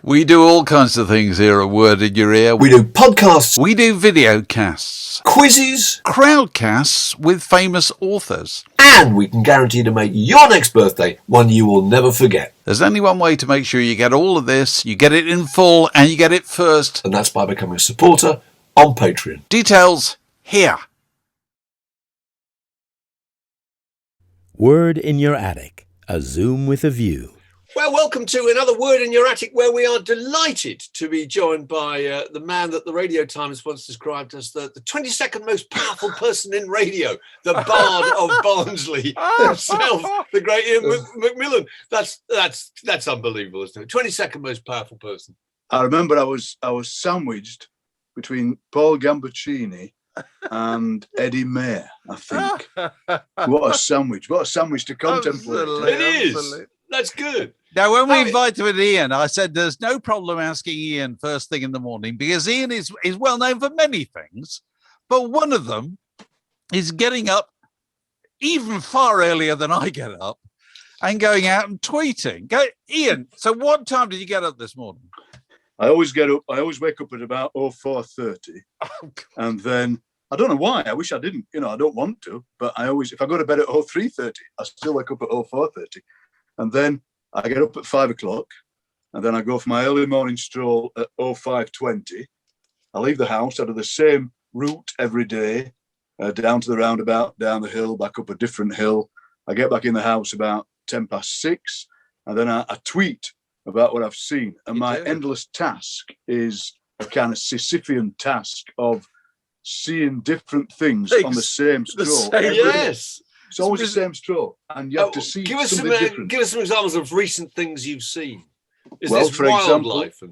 We do all kinds of things here at Word in Your Ear. We do podcasts. We do video casts. Quizzes. Crowdcasts with famous authors. And we can guarantee to make your next birthday one you will never forget. There's only one way to make sure you get all of this, you get it in full, and you get it first. And that's by becoming a supporter on Patreon. Details here. Word in Your Attic, a Zoom with a view. Well, welcome to another Word in Your Attic, where we are delighted to be joined by the man that the Radio Times once described as the 22nd most powerful person in radio, the Bard of Barnsley himself, the great Ian McMillan. That's unbelievable, isn't it? 22nd most powerful person. I remember I was sandwiched between Paul Gambaccini and Eddie Mayer, I think. What a sandwich. What a sandwich to contemplate. Absolutely, It is. absolutely. That's good. Now, when we invited Ian, I said there's no problem asking Ian first thing in the morning because Ian is well known for many things, but one of them is getting up even far earlier than I get up and going out and tweeting. Ian, so what time did you get up this morning? I always wake up at about 04:30. Oh, and then I don't know why. I wish I didn't. I don't want to, but if I go to bed at 03:30, I still wake up at 04:30. And then I get up at 5 o'clock, and then I go for my early morning stroll at 05:20. I leave the house out of the same route every day, down to the roundabout, down the hill, back up a different hill. I get back in the house about 6:10, and then I tweet about what I've seen. And my endless task is a kind of Sisyphean task of seeing different things on the same stroll. Yes. It's always the same stroll, and you have to see something different. Give us some examples of recent things you've seen. Is Well, this for example, wildlife?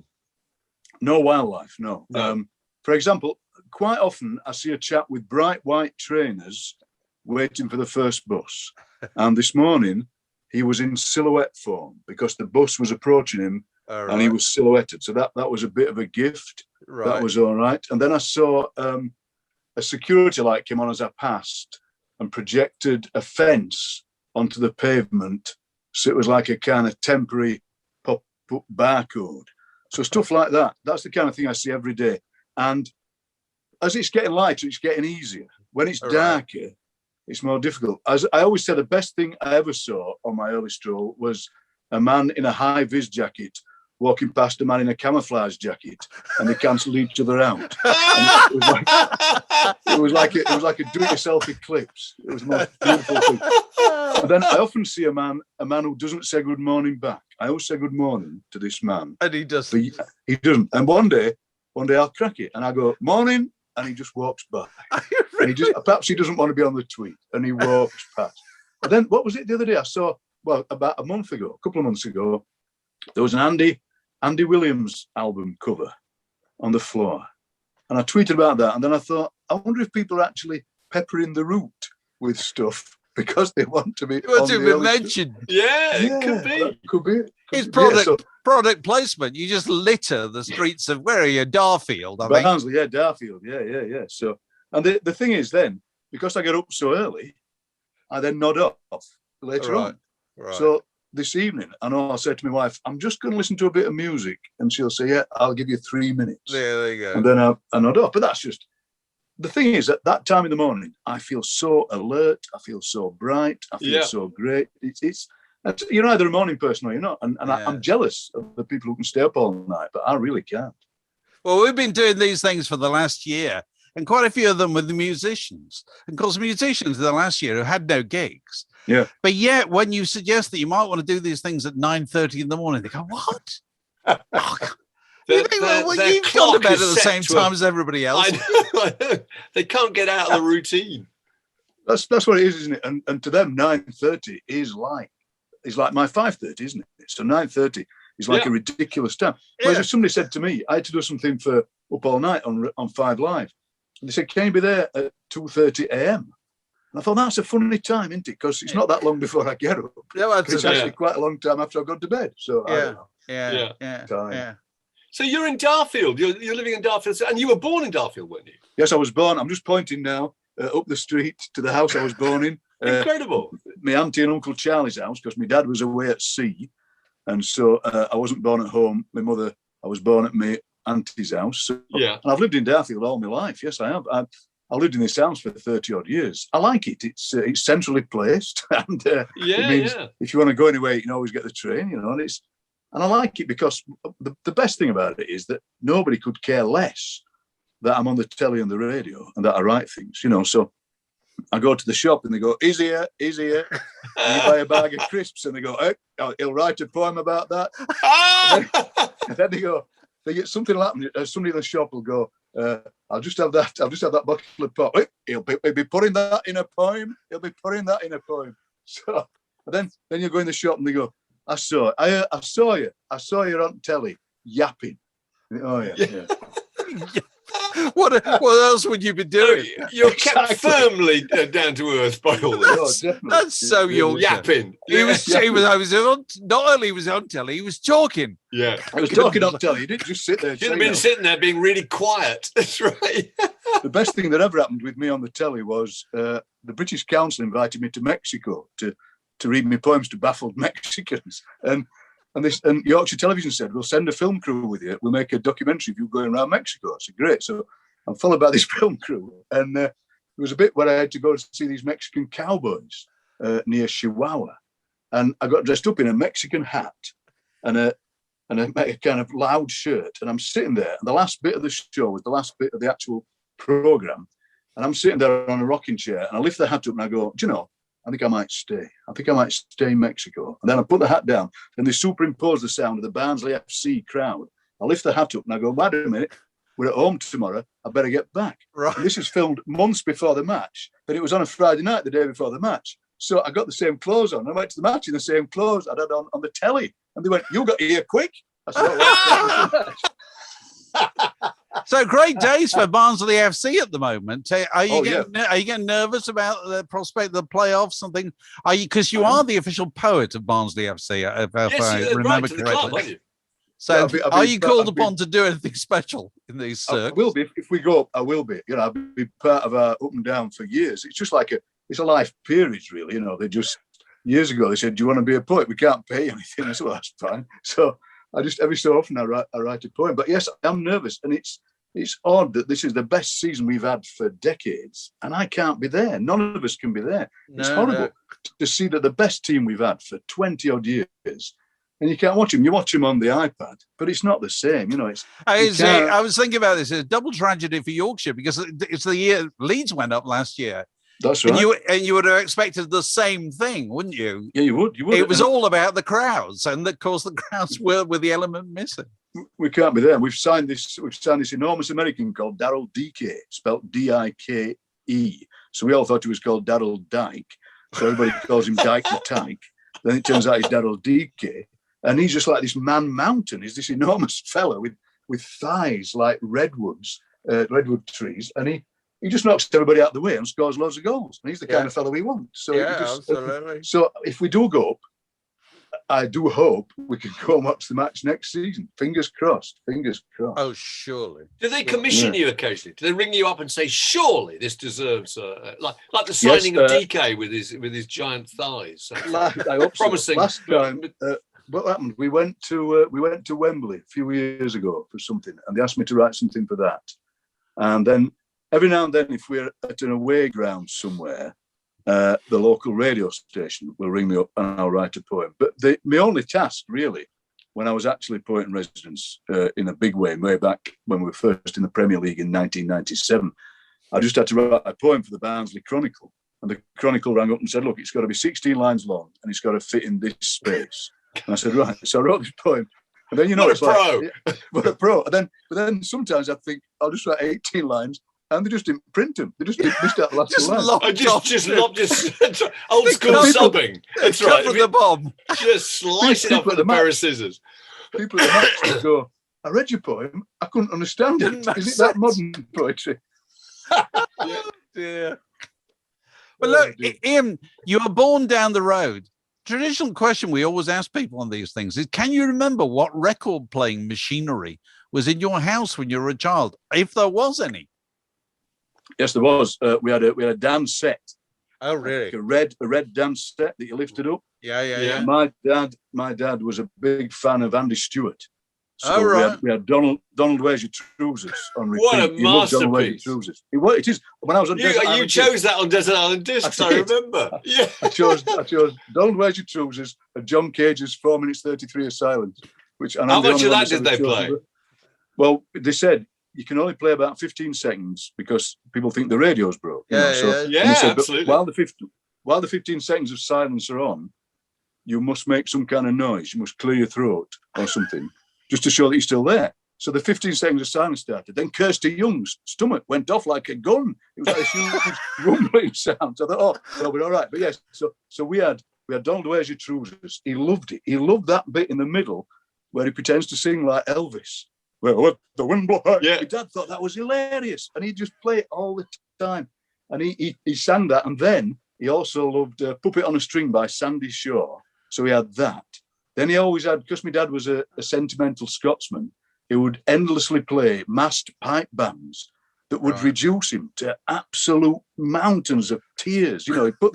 No wildlife, no. No. For example, quite often I see a chap with bright white trainers waiting for the first bus. And this morning, he was in silhouette form because the bus was approaching him and he was silhouetted. So that was a bit of a gift. Right. That was all right. And then I saw a security light came on as I passed and projected a fence onto the pavement. So it was like a kind of temporary pop-up barcode. So stuff like that. That's the kind of thing I see every day. And as it's getting lighter, it's getting easier. When it's darker, it's more difficult. As I always say, the best thing I ever saw on my early stroll was a man in a high-vis jacket walking past a man in a camouflage jacket, and they cancelled each other out. And it was like a do-it-yourself eclipse. It was the most beautiful thing. And then I often see a man who doesn't say good morning back. I always say good morning to this man, And he doesn't. he doesn't. And one day I'll crack it, and I go morning, and he just walks by. And perhaps he doesn't want to be on the tweet, and he walks past. And then what was it the other day? I saw about a couple of months ago, there was an Andy Williams album cover on the floor. And I tweeted about that. And then I thought, I wonder if people are actually peppering the route with stuff because they want to be mentioned. Yeah, it could be. Could be. It's product placement. You just litter the streets of, where are you? Darfield, I think. Barnsley, Darfield. Yeah. So, and the thing is then, because I get up so early, I then nod off later on. Right. So this evening, I know I'll say to my wife, I'm just going to listen to a bit of music. And she'll say, yeah, I'll give you 3 minutes. Yeah, there you go. And then I nod off. But that's just, the thing is, at that time in the morning, I feel so alert. I feel so bright. I feel so great. You're either a morning person or you're not. And I'm jealous of the people who can stay up all night, but I really can't. Well, we've been doing these things for the last year, and quite a few of them with the musicians. And of course, musicians in the last year who had no gigs. Yeah. But yet, when you suggest that you might want to do these things at 9:30 in the morning, they go, what? You've gone to bed at the same time as everybody else. I know. They can't get out of the routine. That's what it is, isn't it? And to them, 9:30 is like my 5:30, isn't it? So 9:30 is like a ridiculous time. Whereas if somebody said to me, I had to do something for Up All Night on 5 Live, and they said, can you be there at 2:30 a.m.? And I thought, that's a funny time, isn't it? Because it's not that long before I get up. It's actually quite a long time after I've gone to bed. So I don't know. Yeah. So you're in Darfield. You're living in Darfield, and you were born in Darfield, weren't you? Yes, I was born. I'm just pointing now up the street to the house I was born in. Incredible. My auntie and Uncle Charlie's house, because my dad was away at sea. And so I wasn't born at home. My mother I was born at my auntie's house. So, Yeah. And I've lived in Darfield all my life. Yes, I have. I've lived in this house for 30 odd years. I like it. It's centrally placed, and it means if you want to go anywhere, you can always get the train. You know, and I like it because the best thing about it is that nobody could care less that I'm on the telly and the radio and that I write things. You know, so I go to the shop and they go, "Is here, is here." And you buy a bag of crisps and they go, "Hey, he'll write a poem about that." And then they get something will happen. Somebody in the shop will go, I'll just have that bottle of pop. Wait, he'll be putting that in a poem. He'll be putting that in a poem. So then you go in the shop and they go, I saw you on telly yapping. Oh yeah. What else would you be doing? You're kept firmly down to earth by all this. Oh, definitely. That's so Yorkshire. Yapping. Not only was he on telly, he was talking. Yeah. I was talking on telly. You didn't just sit there. Should have been sitting there being really quiet. That's right. The best thing that ever happened with me on the telly was the British Council invited me to Mexico to read my poems to baffled Mexicans. And Yorkshire Television said, "We'll send a film crew with you. We'll make a documentary of you going around Mexico." I said, "Great." So I'm followed by this film crew. And there was a bit where I had to go to see these Mexican cowboys near Chihuahua. And I got dressed up in a Mexican hat and a kind of loud shirt. And I'm sitting there. And the last bit of the show was the last bit of the actual program. And I'm sitting there on a rocking chair. And I lift the hat up and I go, "Do you know, I think I might stay. I think I might stay in Mexico." And then I put the hat down and they superimpose the sound of the Barnsley FC crowd. I lift the hat up and I go, "Wait a minute, we're at home tomorrow. I better get back." Right. And this is filmed months before the match, but it was on a Friday night, the day before the match. So I got the same clothes on. I went to the match in the same clothes I'd had on the telly. And they went, "You got here quick." I said, "Oh, well, So great days for Barnsley FC at the moment. Are you getting nervous about the prospect of the playoffs? Something? Are you, because you are the official poet of Barnsley FC, if I remember correctly. So are you called upon to do anything special in these circles? I will be. If we go up, I will be. You know, I'll be part of our up and down for years. It's just like it's a life period, really. You know, they just years ago they said, "Do you want to be a poet? We can't pay anything." I said, "Well, that's fine." So I just every so often I write a poem. But yes, I'm nervous, and it's odd that this is the best season we've had for decades, and I can't be there. None of us can be there. It's horrible to see that the best team we've had for 20 odd years, and you can't watch them. You watch them on the iPad, but it's not the same. You know, I was thinking about this. It's a double tragedy for Yorkshire because it's the year Leeds went up last year. That's right. And you would have expected the same thing, wouldn't you? Yeah, you would. It was all about the crowds, and of course the crowds were the element missing. We can't be there. We've signed this enormous American called Daryl Dike, spelled Dike. So we all thought he was called Daryl Dyke. So everybody calls him Dyke the Tyke. Then it turns out he's Daryl Dike. And he's just like this man mountain. He's this enormous fella with thighs like redwood trees. And he just knocks everybody out of the way and scores loads of goals. And he's the kind of fellow we want. So absolutely. So if we do go up, I do hope we can go and watch the match next season. Fingers crossed. Fingers crossed. Oh, surely. Do they commission you occasionally? Do they ring you up and say, "Surely this deserves like the signing of DK with his giant thighs"? Promising. Last time, what happened? We went to Wembley a few years ago for something, and they asked me to write something for that. And then every now and then, if we're at an away ground somewhere, the local radio station will ring me up and I'll write a poem. But my only task, really, when I was actually poet in residence in a big way back when we were first in the Premier League in 1997, I just had to write a poem for the Barnsley Chronicle. And the Chronicle rang up and said, "Look, it's got to be 16 lines long and it's got to fit in this space." And I said, "Right." So I wrote this poem. And then, you know, what a pro. But then sometimes I think I'll just write 18 lines. And they just didn't print them. They just didn't miss that last line. Just old school subbing. That's right. Cover the bomb. Just slice it up with a pair of scissors. People at the match go, "I read your poem. I couldn't understand it. Is it that modern poetry?" Oh, dear. But look, Ian, you were born down the road. Traditional question we always ask people on these things is, can you remember what record playing machinery was in your house when you were a child, if there was any? Yes, there was. We had a dance set. Oh, really? Like a red dance set that you lifted up. Yeah. My dad was a big fan of Andy Stewart, Oh, we right. we had Donald Where's Your Troosers on repeat. What a He loved Donald Where's Your masterpiece. Troosers. It is. When I was on Desert You Island chose that on Desert Island Discs, I did. remember. Yeah. I chose Donald Where's Your Troosers and John Cage's 4 minutes 33 of silence. How much of that did they play? Well, they said you can only play about 15 seconds because people think the radio's broke. Yeah, Yeah, they said, but absolutely. while the 15 seconds of silence are on, you must make some kind of noise. You must clear your throat or something, just to show that you're still there. So the 15 seconds of silence started. Then Kirsty Young's stomach went off like a gun. It was like a huge rumbling sound. So I thought, oh, well, we're all right. But yes, so we had Donald Where's Your Trousers. He loved it. He loved that bit in the middle where he pretends to sing like Elvis. Well, let the wind blow. Yeah. My dad thought that was hilarious, and he'd just play it all the time. And he sang that, and then he also loved "Puppet on a String" by Sandy Shaw. So he had that. Then he always had, because my dad was a sentimental Scotsman, he would endlessly play massed pipe bands that would reduce him to absolute mountains of tears. You know, he'd put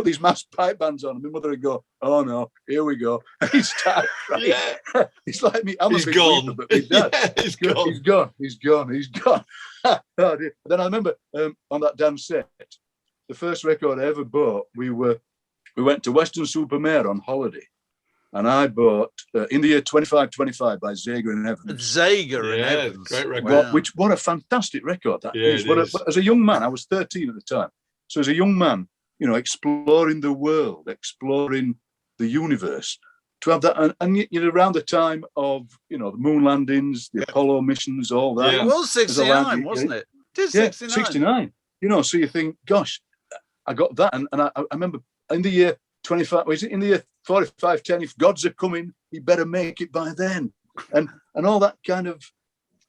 these massed pipe bands on, and my mother would go, "Oh no, here we go." And he'd start crying. Yeah. He's like me. I'm He's a big gone. weeper, but my dad, Yeah, he's gone. He's gone. Oh, dear. Then I remember on that damn set, the first record I ever bought, we went to Weston-super-Mare on holiday, and I bought In the Year 2525 by Zager and Evans. Zager and Yeah, Evans. great record. Wow. What a fantastic record that Yeah, is. it is. As a young man, I was 13 at the time. So as a young man, you know, exploring the world, exploring the universe, to have that, and you know, around the time of, you know, the moon landings, the Apollo missions, all that. Yeah. It was There's a land 69, you- wasn't it? It is Yeah, 69. 69. You know, so you think, gosh, I got that. And I remember in the year 25, was it in the year 4510, if God's a coming, he better make it by then. And all that kind of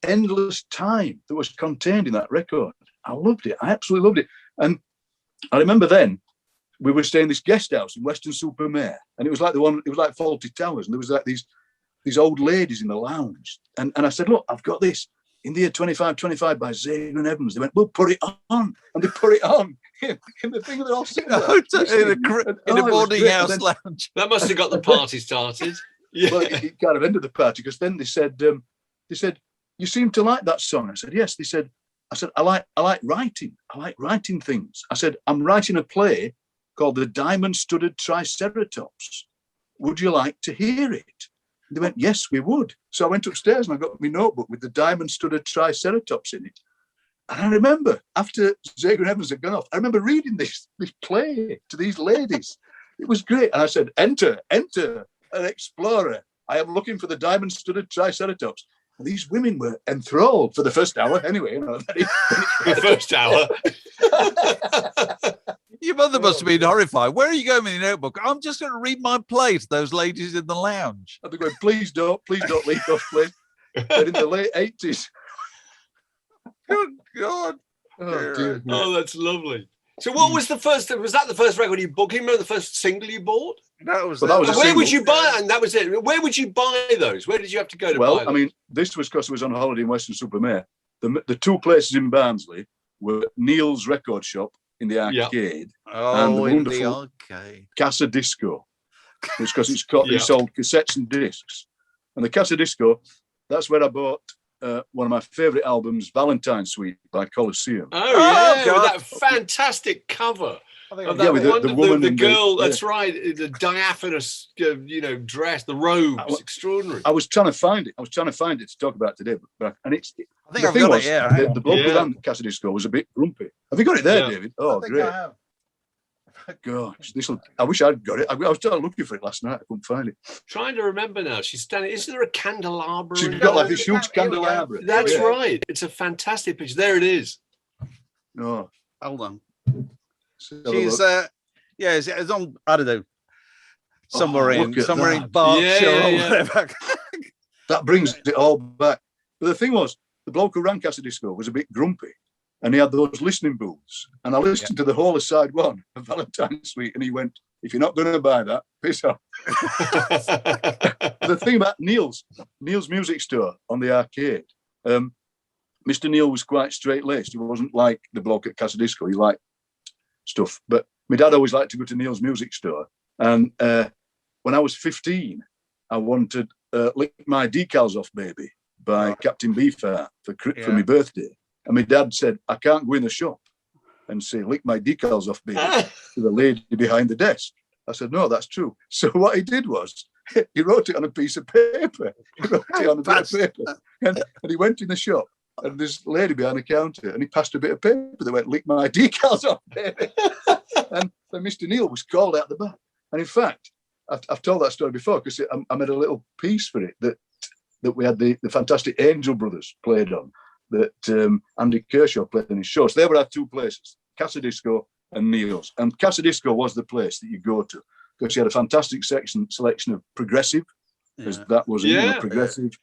endless time that was contained in that record. I loved it. I absolutely loved it. And I remember then we were staying in this guest house in Weston-super-Mare, and it was like Fawlty Towers, and there was like these old ladies in the lounge. And I said, look, I've got this In the Year 2525 by Zager and Evans. They went, we'll put it on. And they put it on in the thing, they're all sitting there. in a boarding house lounge. That must have got the party started. Yeah. Well, it kind of ended the party, because then they said, you seem to like that song. I said, yes. They said, I like writing. I like writing things. I said, I'm writing a play called The Diamond-Studded Triceratops. Would you like to hear it? And they went, yes, we would. So I went upstairs and I got my notebook with The Diamond-Studded Triceratops in it. And I remember, after Zager and Evans had gone off, I remember reading this play to these ladies. It was great. And I said, enter, an explorer. I am looking for the diamond-studded Triceratops. And these women were enthralled for the first hour anyway. You know, The first hour. Your mother must have been horrified. Where are you going with your notebook? I'm just going to read my play to those ladies in the lounge. and they're going, please don't leave those plays. But in the late 80s. Good God. Oh, dear. Oh, that's lovely. So what was the first, was that the first record you bought? Can you remember the first single you bought? That was Well, that was a And where would single. you buy, and that was it. Where would you buy those? Where did you have to go to buy Well, them? I mean, this was because I was on holiday in Weston-super-Mare. The two places in Barnsley were Neil's record shop in the arcade, and the in the wonderful arcade. Casa Disco, which because it sold cassettes and discs. And the Casa Disco, that's where I bought one of my favourite albums, Valentyne Suite by Colosseum. Oh, yeah, God. with that fantastic cover. I think Of I that with the wonderful, woman the in the- girl, yeah. that's right, the diaphanous, dress, the robes, extraordinary. I was trying to find it. To talk about today, but I think the I've thing got was, it, yeah. hang the on. bloke who Yeah. ran Casa Disco was a bit grumpy. Have you got it there, Yeah. David? Oh, I think great! I have. Gosh, I wish I'd got it. I was trying looking for it last night. I couldn't find it. Trying to remember now. She's standing. Isn't there a candelabra? She's in got there? like this huge Here we go. candelabra. That's Yeah. right. It's a fantastic picture. There it is. No, Hold on. let's have a She's look. it's on, I don't know, somewhere Oh, look at in that. Berkshire Yeah, or yeah. whatever. That brings it all back. But the thing was, the bloke who ran Casa Disco was a bit grumpy, and he had those listening booths. And I listened to the whole of side one of Valentyne Suite, and he went, "If you're not going to buy that, piss off." The thing about Neil's music store on the arcade, Mr. Neil was quite straight-laced. He wasn't like the bloke at Casa Disco. He liked stuff. But my dad always liked to go to Neil's music store. And when I was 15, I wanted Lick My Decals Off, Baby by Captain Beefheart for my birthday. And my dad said, I can't go in the shop and say, lick my decals off, baby, to the lady behind the desk. I said, no, that's true. So what he did was, he wrote it on a piece of paper. And he went in the shop, and this lady behind the counter, and he passed a bit of paper that went, lick my decals off, baby. And then Mr. Neil was called out the back. And in fact, I've told that story before, because I made a little piece for it that we had the fantastic Angel Brothers played on, that Andy Kershaw played in his show. So they were our two places, Casa Disco and Neil's. And Casa Disco was the place that you go to, because you had a fantastic selection of progressive, because that was progressive,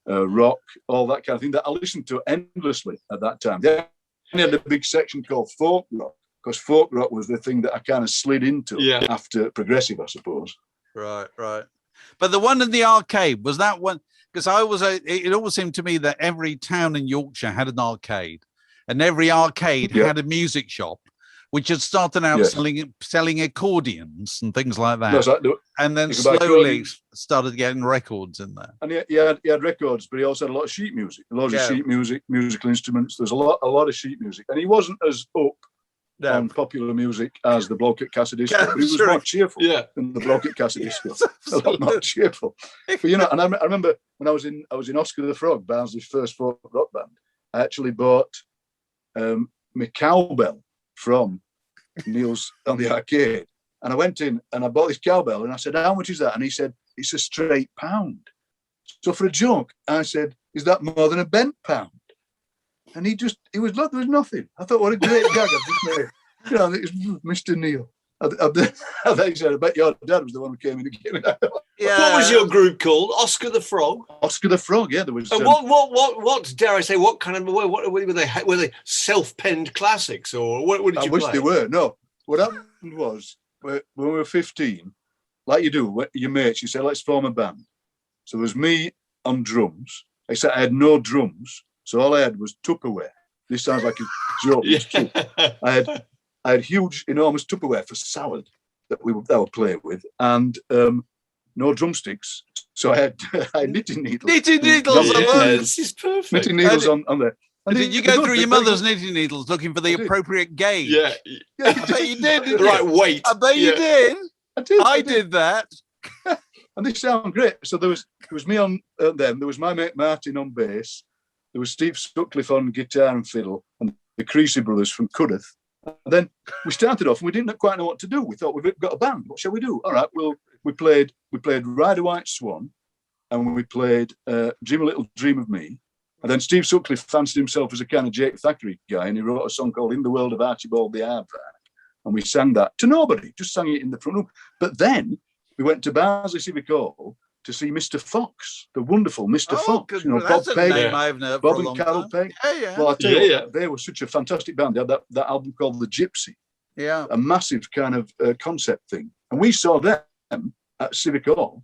rock, all that kind of thing that I listened to endlessly at that time. They had a big section called folk rock, because folk rock was the thing that I kind of slid into after progressive, I suppose. Right. But the one in the arcade, was that one? Because it always seemed to me that every town in Yorkshire had an arcade, and every arcade had a music shop, which had started out selling accordions and things like that, and then slowly started getting records in there. And he had records, but he also had a lot of sheet music, loads of sheet music, musical instruments. There's a lot of sheet music, and he wasn't as up on popular music as the bloke at Casa Disco, but he was more cheerful than the bloke at Casa Disco. A lot more cheerful. But and I remember when I was in Oscar the Frog, Barnsley's first folk rock band, I actually bought my cowbell from Neil's on the arcade, and I went in and I bought this cowbell, and I said, how much is that? And he said, it's a straight £1. So for a joke, I said, is that more than a bent £1? And he was like, there was nothing. I thought, what a great gag I've just made. It was Mr. Neil. I said, I bet your dad was the one who came in and gave it out. What was your group called? Oscar the Frog? Oscar the Frog, yeah. There was. And what dare I say, what kind of, what were they? Were they self-penned classics, or what did you play? I wish they were. No. What happened was, when we were 15, like you do, your mates, you say, let's form a band. So there was me on drums, except I had no drums. So all I had was Tupperware. This sounds like a joke. It's true. I had huge, enormous Tupperware for salad that we would play with, and no drumsticks. So I had knitting needles. Knitting needles. This is perfect. Knitting needles on there. And did you go through your mother's knitting needles looking for the appropriate gauge? Yeah. I bet you did. The right weight. I bet you did. I did that. And this sounded great. So there was me on them. There was my mate Martin on bass. There was Steve Sutcliffe on guitar and fiddle, and the Creasy brothers from Cudworth. And then we started off, and we didn't quite know what to do. We thought, we've got a band. What shall we do? All right, well, we played Ride a White Swan, and we played Dream a Little Dream of Me. And then Steve Sutcliffe fancied himself as a kind of Jake Thackeray guy, and he wrote a song called In the World of Archibald the Aardvark. And we sang that to nobody, just sang it in the front room. But then we went to Barnsley Civic Hall to see Mr. Fox, the wonderful Mr. Fox. Good. Bob Pegg, Bob and Carol Pegg. Yeah. Well, I tell you, they were such a fantastic band. They had that album called The Gypsy. Yeah. A massive kind of concept thing. And we saw them at Civic Hall,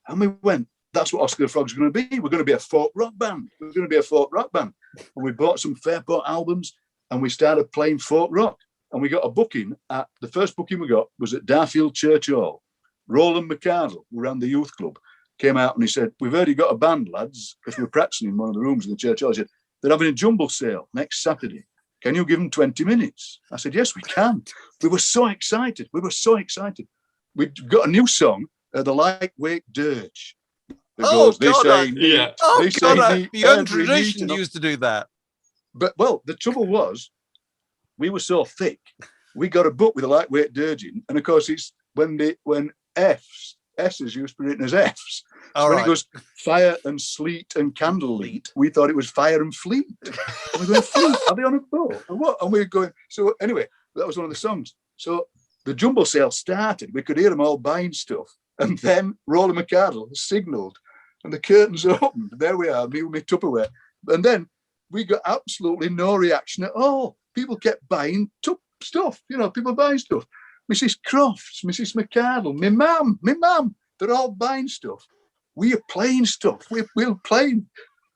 and we went, that's what Oscar the Frog's going to be. We're going to be a folk rock band. And we bought some Fairport albums, and we started playing folk rock. And we got a booking the first booking we got was at Darfield Church Hall. Roland McCardle, who ran the youth club, came out and he said, we've already got a band, lads, because we were practicing in one of the rooms in the church hall. He said, they're having a jumble sale next Saturday. Can you give them 20 minutes? I said, yes, we can. We were so excited. We got a new song, The Lightweight Dirge. The young tradition used to do that. But, well, the trouble was, we were so thick, we got a book with a lightweight dirge in, and of course it's when S's used to be written as F's. So when it goes fire and sleet and candlelit, we thought it was fire and fleet. And we're going, fleet? Are they on a boat? And what? And we're going, so anyway, that was one of the songs. So the jumble sale started. We could hear them all buying stuff. And then Roland McCardle signalled and the curtains opened. There we are, me with my Tupperware. And then we got absolutely no reaction at all. People kept buying stuff, people buying stuff. Mrs. Crofts, Mrs. McCardle, my mum, they're all buying stuff. We are playing stuff. We're playing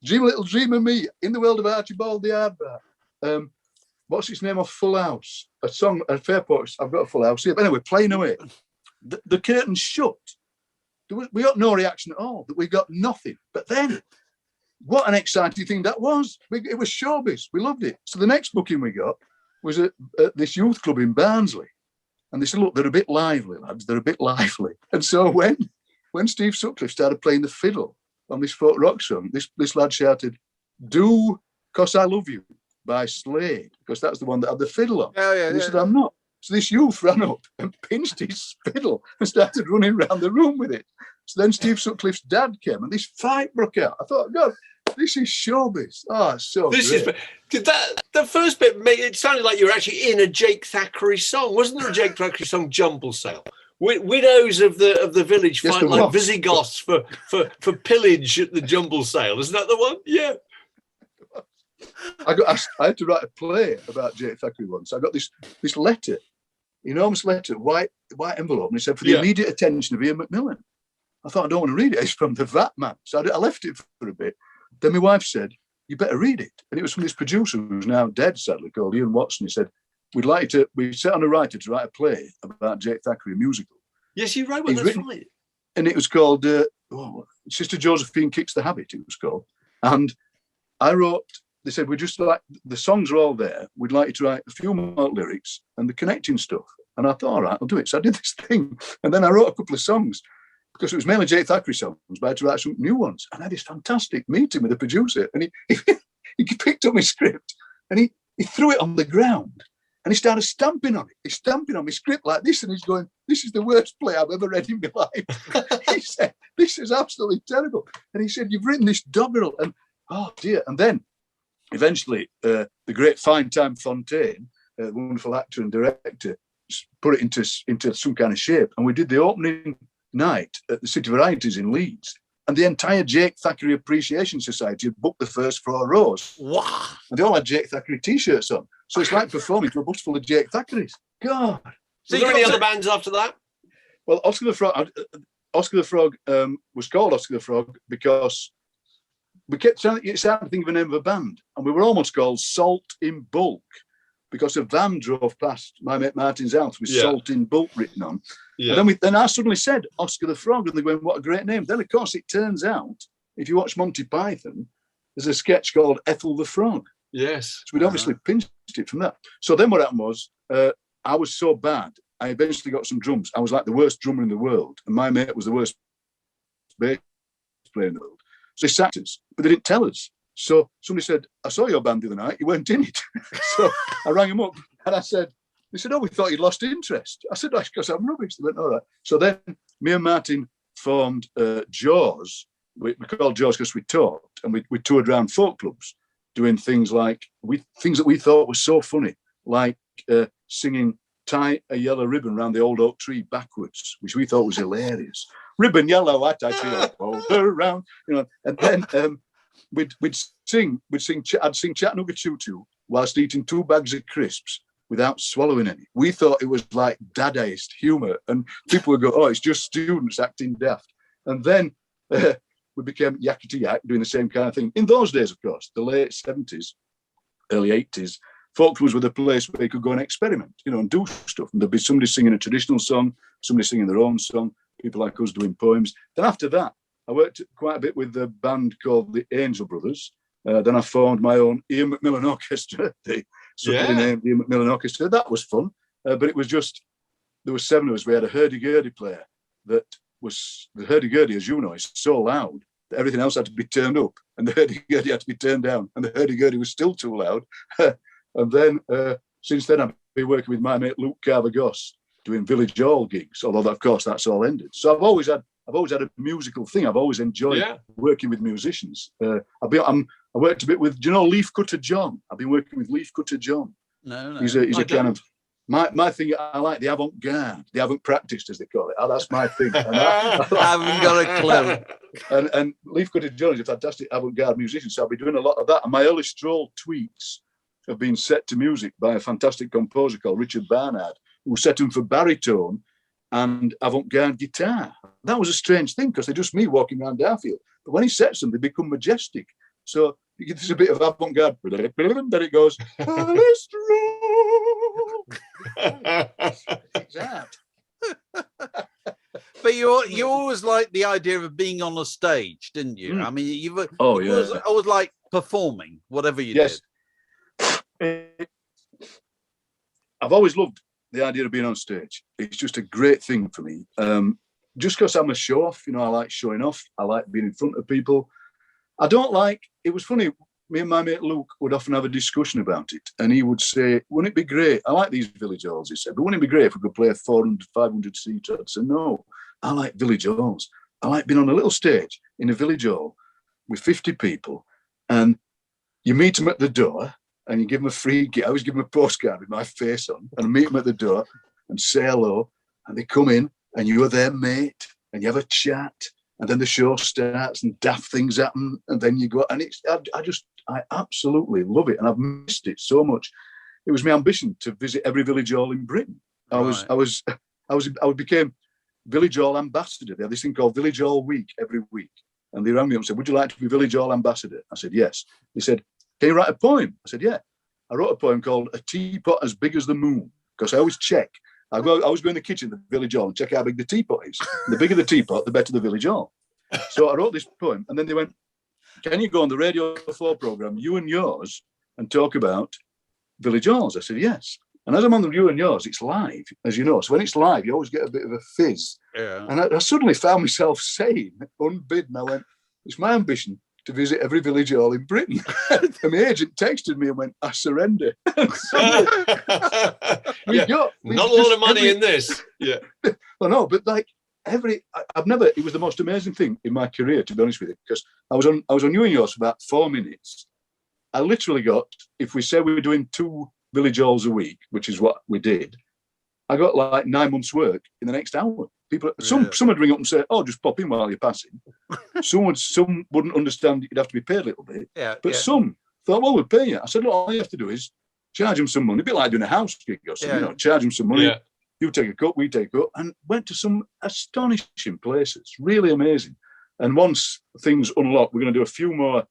Dream a Little Dream of Me, In the World of Archibald the Aardvark. What's its name of Full House? A song at Fairport, I've got a Full House here. But anyway, playing away. The curtains shut. we got no reaction at all, that we got nothing. But then, what an exciting thing that was. It was showbiz. We loved it. So the next booking we got was at this youth club in Barnsley. And they said, look, they're a bit lively, lads. They're a bit lively. And so when Steve Sutcliffe started playing the fiddle on this folk rock song, this lad shouted, "Do 'Cause I Love You" by Slade, because that's the one that had the fiddle on. And he said, I'm not. So this youth ran up and pinched his fiddle and started running around the room with it. So then Steve Sutcliffe's dad came and this fight broke out. I thought, God, this is showbiz. Oh, it's so great. Did the first bit it sounded like you were actually in a Jake Thackeray song. Wasn't there a Jake Thackeray song, Jumble Sale? Widows of the village fight like Visigoths for pillage at the Jumble Sale. Isn't that the one? Yeah. I had to write a play about Jake Thackeray once. I got this letter, enormous letter, white envelope, and it said, for the immediate attention of Ian McMillan. I thought, I don't want to read it. It's from the VAT man. So I left it for a bit. Then my wife said, you better read it. And it was from this producer who's now dead, sadly, called Ian Watson. He said, we set on a writer to write a play about Jake Thackeray, a musical. Yes, you wrote one, that's right. And it was called Sister Josephine Kicks the Habit, it was called. And I wrote, they said, we just like, the songs are all there. We'd like you to write a few more lyrics and the connecting stuff. And I thought, all right, I'll do it. So I did this thing. And then I wrote a couple of songs because it was mainly Jake Thackeray songs, but I had to write some new ones. And I had this fantastic meeting with the producer. And he picked up my script and he threw it on the ground and he started stamping on it. He's stamping on my script like this. And he's going, this is the worst play I've ever read in my life. He said, this is absolutely terrible. And he said, you've written this doggerel. And oh dear. And then eventually, the great Fine Time Fontaine, the wonderful actor and director, put it into some kind of shape. And we did the opening night at the City Varieties in Leeds. And the entire Jake Thackeray Appreciation Society had booked the first 4 rows. Wow. And they all had Jake Thackeray T-shirts on. So it's like performing to a bus full of Jake Thackeray's. God. So, were there any other bands after that? Well, Oscar the Frog was called Oscar the Frog because we kept trying to think of a name of a band, and we were almost called Salt in Bulk because a van drove past my mate Martin's house with Salt in Bulk written on. Yeah. And then I suddenly said Oscar the Frog, and they went, what a great name. Then, of course, it turns out, if you watch Monty Python, there's a sketch called Ethel the Frog. Yes. So we'd obviously pinched it from that. So then what happened was, I was so bad, I eventually got some drums. I was like the worst drummer in the world, and my mate was the worst bass player in the world. So they sacked us, but they didn't tell us. So somebody said, I saw your band the other night, you weren't in it. So I rang him up and they said, oh, we thought you'd lost interest. I said, that's because I'm rubbish. They went, all right. So then me and Martin formed Jaws. We called Jaws because we talked, and we toured around folk clubs doing things like, things that we thought were so funny, like singing Tie a Yellow Ribbon Round the Old Oak Tree backwards, which we thought was hilarious. Ribbon yellow, I tie to hold around, and then we'd sing, I'd sing Chattanooga Choo Choo whilst eating 2 bags of crisps without swallowing any. We thought it was like dadaist humour, and people would go, oh, it's just students acting daft. And then we became Yakety Yak, doing the same kind of thing. In those days, of course, the late 70s, early 80s, folk clubs were the place where you could go and experiment, and do stuff. And there'd be somebody singing a traditional song, somebody singing their own song, people like us doing poems. Then after that, I worked quite a bit with a band called the Angel Brothers. Then I formed my own Ian McMillan Orchestra, the name Ian McMillan Orchestra. That was fun, but it was just, there were 7 of us. We had a hurdy-gurdy player that was, the hurdy-gurdy, as you know, is so loud that everything else had to be turned up, and the hurdy-gurdy had to be turned down, and the hurdy-gurdy was still too loud. And then, since then, I've been working with my mate Luke Carver-Goss, doing village hall gigs, although, of course, that's all ended. So I've always had a musical thing. I've always enjoyed working with musicians. I worked a bit with, do you know Leafcutter John? I've been working with Leafcutter John. No. He's a kind of, my thing, I like the avant-garde, the avant-practiced, as they call it. That's my thing. And I haven't got a clue. And Leafcutter John is a fantastic avant-garde musician, so I'll be doing a lot of that. And my early stroll tweets have been set to music by a fantastic composer called Richard Barnard, who set them for baritone and avant-garde guitar. That was a strange thing because they're just me walking around Darfield. But when he sets them, they become majestic. So you get this a bit of avant-garde. Then it goes, But you always liked the idea of being on a stage, didn't you? I mean, you always like performing, whatever you did. I've always loved the idea of being on stage. It's just a great thing for me. Just because I'm a show off, I like showing off. I like being in front of people. I don't like, it was funny, me and my mate Luke would often have a discussion about it. And he would say, wouldn't it be great? I like these village halls, he said, but wouldn't it be great if we could play a 400, 500 seat? I'd say, no, I like village halls. I like being on a little stage in a village hall with 50 people. And you meet them at the door and you give them a free gift. I always give them a postcard with my face on and meet them at the door and say hello. And they come in and you are their mate and you have a chat. And then the show starts and daft things happen, and then you go. And I absolutely love it, and I've missed it so much. It was my ambition to visit every village hall in Britain. I became village hall ambassador. They had this thing called Village Hall Week every week, and they rang me up and said, "Would you like to be village hall ambassador?" I said, "Yes." They said, "Can you write a poem?" I said, "Yeah." I wrote a poem called "A Teapot as Big as the Moon," because I always check. I always go in the kitchen, the village hall, and check how big the teapot is. The bigger the teapot, the better the village hall. So I wrote this poem, and then they went, "Can you go on the Radio 4 programme, You and Yours, and talk about village halls?" I said, "Yes." And as I'm on the You and Yours, it's live, as you know. So when it's live, you always get a bit of a fizz. Yeah. And I suddenly found myself saying, unbidden, I went, "It's my ambition to visit every village hall in Britain." And my agent texted me and went, "I surrender." Not a lot of money in this. Yeah. Well, no, but like it was the most amazing thing in my career, to be honest with you, because I was on You and Yours for about 4 minutes. I literally got, if we say we were doing 2 village halls a week, which is what we did, I got like 9 months' work in the next hour. Some would ring up and say, "Oh, just pop in while you're passing." Some wouldn't understand you'd have to be paid a little bit. But some thought, "Well, we'll pay you." I said, "Look, all you have to do is charge them some money, a bit like doing a house gig or something, charge them some money. You take a cut, we take a cut," and went to some astonishing places, really amazing. And once things unlock, we're going to do a few more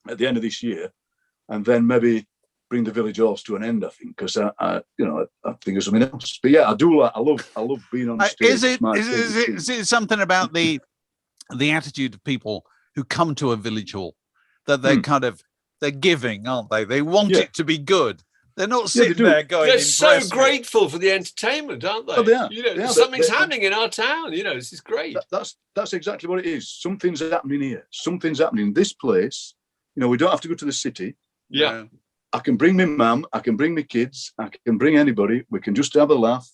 at the end of this year, and then maybe bring the village halls to an end, I think, because I think of something else. But yeah, I love being on stage. Is it something about the attitude of people who come to a village hall that they're giving, aren't they? They want it to be good. They're not sitting there going, they're so grateful for the entertainment, aren't they? Oh, they are. Something's happening in our town. This is great. That's exactly what it is. Something's happening here. Something's happening in this place. We don't have to go to the city. Yeah. I can bring my mum, I can bring my kids, I can bring anybody. We can just have a laugh.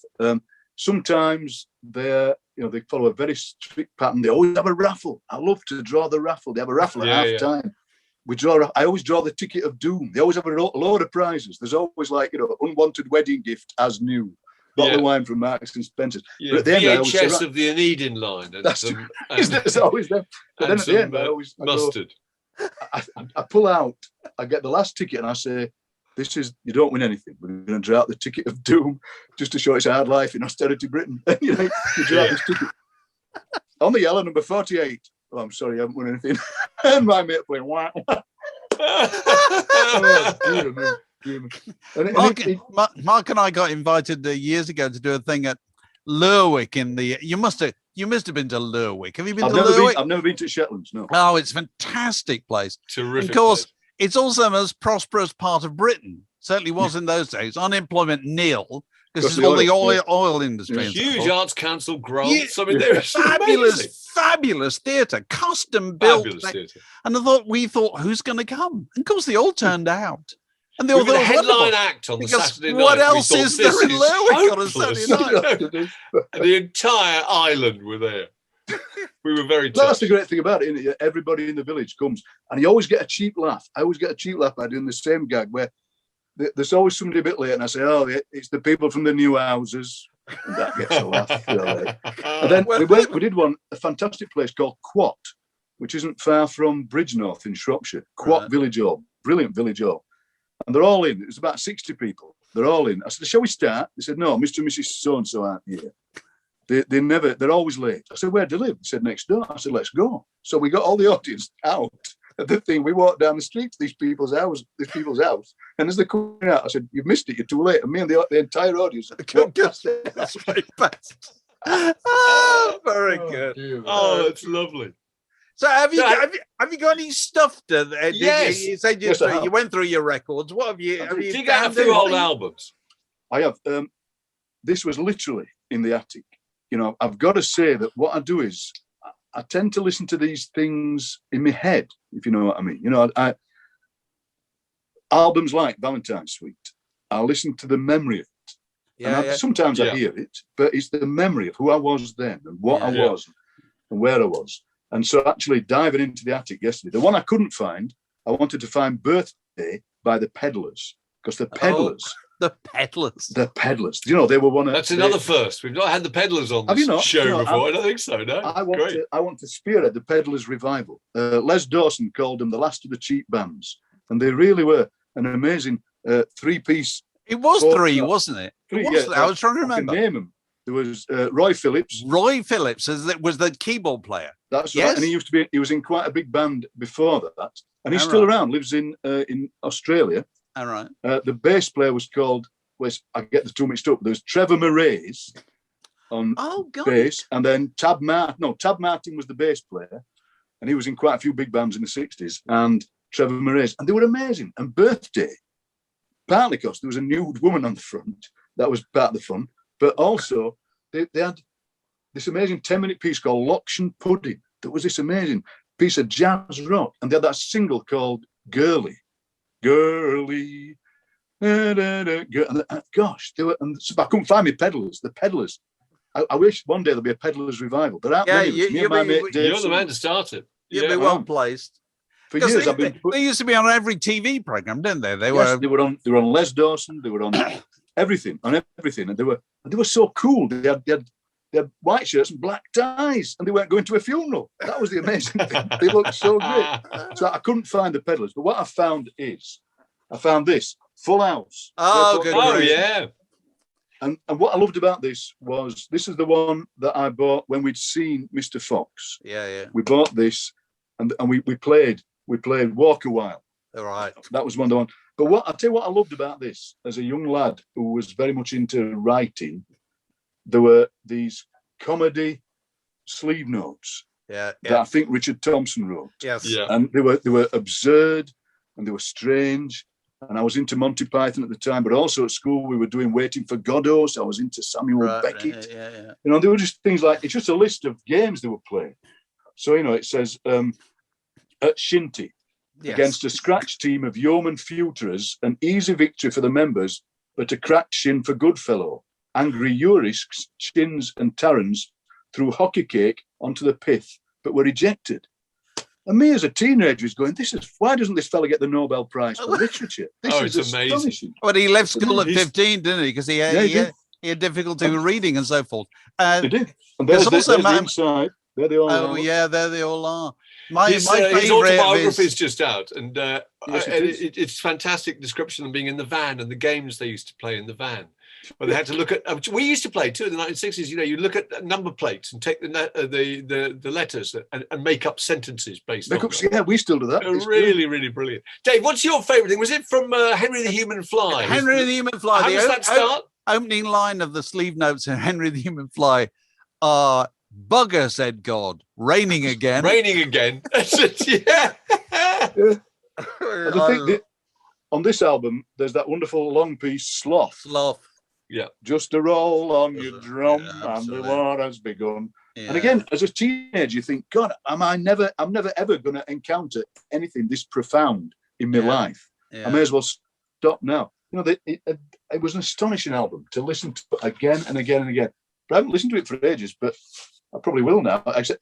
Sometimes they follow a very strict pattern. They always have a raffle. I love to draw the raffle. They have a raffle at half time. I always draw the ticket of doom. They always have a load of prizes. There's always unwanted wedding gift as new. Bottle of wine from Marks and Spencer's. Yeah, but at the end, VHS of the Anedin line. And that's always them. But then at the end, I mustard. I pull out, I get the last ticket and I say, you don't win anything. We're going to draw out the ticket of doom just to show it's a hard life in austerity Britain. You draw out this ticket. On the yellow, number 48. Oh, I'm sorry, I haven't won anything. And my mate playing, wah. Oh, dear me. Mark and I got invited years ago to do a thing at Lerwick you must have been to Lerwick. Have you been to Lerwick? I've never been to Shetlands, no. Oh, it's a fantastic place. Terrific. Of course, it's also the most prosperous part of Britain. Certainly was in those days. Unemployment nil, because it's all the oil industry. Huge Arts Council grants. Yeah. I mean, there was fabulous theatre, custom built. And we thought, who's going to come? And of course, they all turned out. And they were the headline act on the Saturday night. What else is there in Lerwick on a Saturday night? The entire island were there. We were very touched. That's the great thing about it, isn't it? Everybody in the village comes, and you always get a cheap laugh. I always get a cheap laugh by doing the same gag where there's always somebody a bit late, and I say, "Oh, it's the people from the new houses," and that gets a laugh. And then we did a fantastic place called Quat, which isn't far from Bridgnorth in Shropshire. Quat Village Hall, brilliant village hall. And they're all in. It was about 60 people. They're all in. I said, "Shall we start?" They said, "No, Mr. and Mrs. So-and-so aren't here. They're always late." I said, "Where do they live?" They said, "Next door." I said, "Let's go." So we got all the audience out at the thing. We walked down the street to this people's house. And as they're coming out, I said, "You've missed it. You're too late." And me and the entire audience walked past. That's very fast. Oh, very good. Oh, that's lovely. So have you So- have you got any stuff to? Yes. You said Yes, I have. you went through your records. What have you? Have you Dig out a found few old anything? albums. I have. This was literally in the attic. You know, I've got to say that what I do is I tend to listen to these things in my head, if you know what I mean. You know, albums like Valentyne Suite, I listen to the memory of it. Yeah, Sometimes I hear it, but it's the memory of who I was then and what I was and where I was. And so actually diving into the attic yesterday, the one I couldn't find, I wanted to find Birthday by the Peddlers, because the Peddlers, the Peddlers. you know, they were one of... That's another first. We've not had the Peddlers on Have you this not? show No, before. I don't think so, no. I want to spearhead the Peddlers revival. Les Dawson called them the last of the cheap bands, and they really were an amazing three-piece. It was three, wasn't it? I was trying to remember. I can name them. There was Roy Phillips. Roy Phillips was the keyboard player. That's Yes. right, and he was in quite a big band before that, and he's All still right. around. Lives in Australia. All right. The bass player I get the two mixed up. There was Trevor Moraes on Oh God. bass, and then Tab Martin was the bass player, and he was in quite a few big bands in the 60s, and Trevor Moraes, and they were amazing. And Birthday, partly because there was a nude woman on the front, that was part of the fun, but also they had this amazing 10-minute piece called Loction Pudding. That was this amazing piece of jazz rock, and they had that single called Girly. Da, da, da, and, gosh, they were. And so I couldn't find me Peddlers. The Peddlers. I wish one day there'll be a Peddlers revival. There aren't many. Me and my mate Dave You're the man to start it. You'd be well placed. For years, I've been. They used to be on every TV program, didn't they? They Yes, were. they were on. They were on Les Dawson. They were on everything, and they were so cool. They had white shirts and black ties, and they weren't going to a funeral. That was the amazing thing. They looked so great. So I couldn't find the Peddlers, but what I found this Full House. Oh, good. Oh, grief. yeah. And what I loved about this was this is the one that I bought when we'd seen Mr. Fox. Yeah. We bought this, and we played Walk a While. All right. That was one of the one. But I'll tell you what I loved about this as a young lad who was very much into writing. There were these comedy sleeve notes Yeah. that I think Richard Thompson wrote. Yes. Yeah. And they were absurd and they were strange. And I was into Monty Python at the time, but also at school we were doing Waiting for Godot. So I was into Samuel Beckett. Yeah. You know, they were just things like, it's just a list of games they were playing. So, you know, it says at Shinty, Yes. against a scratch team of yeoman futurers, an easy victory for the members, but a cracked shin for Goodfellow. Angry Urisks, Chins and Tarrans threw hockey cake onto the pith, but were rejected. And me as a teenager is going, why doesn't this fella get the Nobel Prize for literature? This is it's amazing. astonishing. Well, he left school at He's- 15, didn't he? Because he had difficulty with reading and so forth. They did. And There's there's also the inside. There they all Oh are. yeah, there they all are. My His favourite autobiography is is just out, and Yes, it is. it's fantastic description of being in the van and the games they used to play in the van. But they had to look at. We used to play too in the 1960s. You know, you look at number plates and take the letters and make up sentences based on them. Yeah, we still do that. They're It's really, really brilliant. Dave, what's your favourite thing? Was it from Henry the Human Fly? Henry the Human Fly. How The does that start? opening line of the sleeve notes in Henry the Human Fly are "Bugger," said God, raining again. Raining again. Yeah. And I think that on this album, there's that wonderful long piece, Sloth. Sloth. Just a roll on your drum Yeah, and the absolutely. war has begun. Yeah. And again, as a teenager, you think, God, I'm never ever going to encounter anything this profound in my Yeah. life. Yeah. I may as well stop now. You know, it was an astonishing album to listen to again and again and again. But I haven't listened to it for ages, but I probably will now. Except